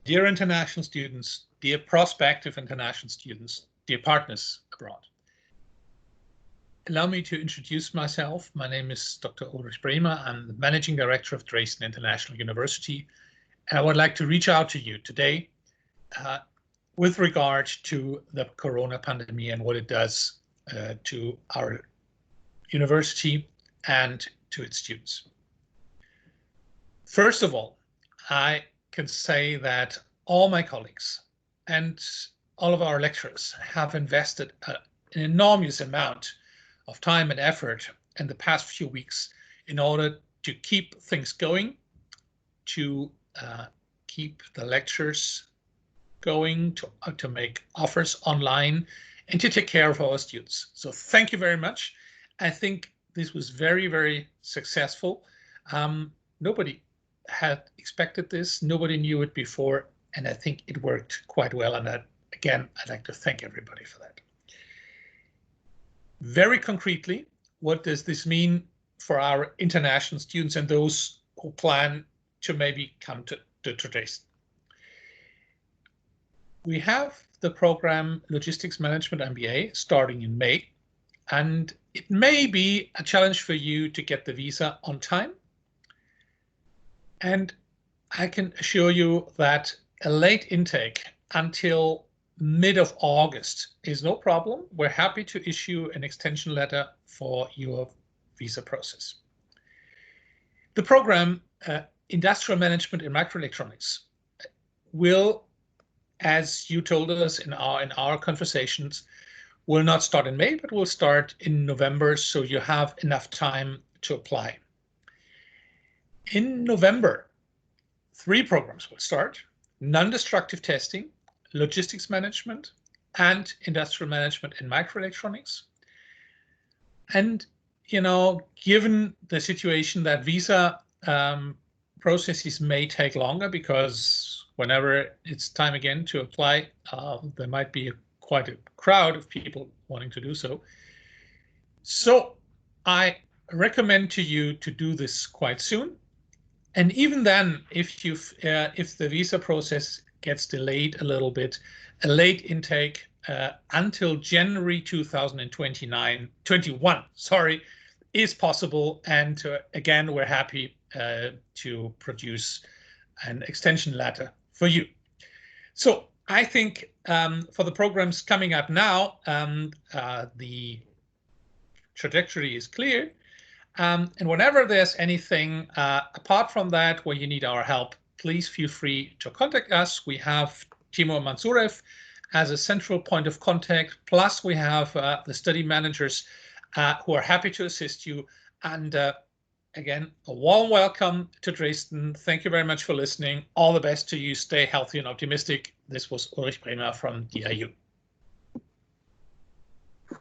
Dear international students, dear prospective international students, dear partners abroad. Allow me to introduce myself. My name is Dr. Ulrich Bremer. I'm the Managing Director of Dresden International University. And I would like to reach out to you today with regard to the corona pandemic and what it does to our university and to its students. First of all, I can say that all my colleagues and all of our lecturers have invested an enormous amount of time and effort in the past few weeks in order to keep things going, to keep the lectures going, to make offers online, and to take care of our students. So thank you very much. I think this was very, very successful. Nobody had expected this. Nobody knew it before. And I think it worked quite well. And that, again, I'd like to thank everybody for that. Very concretely, what does this mean for our international students and those who plan to maybe come to Dresden? We have the program Logistics Management MBA starting in May, and it may be a challenge for you to get the visa on time. And I can assure you that a late intake until mid of August is no problem. We're happy to issue an extension letter for your visa process. The program Industrial Management in Microelectronics will, as you told us in our conversations, will not start in May, but will start in November, so you have enough time to apply. In November, 3 programs will start: non-destructive testing, logistics management, and industrial management in microelectronics. And, you know, given the situation that visa processes may take longer, because whenever it's time again to apply, there might be quite a crowd of people wanting to do so. So I recommend to you to do this quite soon. And even then, if the visa process gets delayed a little bit, a late intake until January 2021, is possible. And again, we're happy to produce an extension letter for you. So I think for the programs coming up now, the trajectory is clear. And whenever there's anything apart from that where you need our help, please feel free to contact us. We have Timur Mansurev as a central point of contact. Plus, we have the study managers who are happy to assist you. And again, a warm welcome to Dresden. Thank you very much for listening. All the best to you. Stay healthy and optimistic. This was Ulrich Bremer from DIU.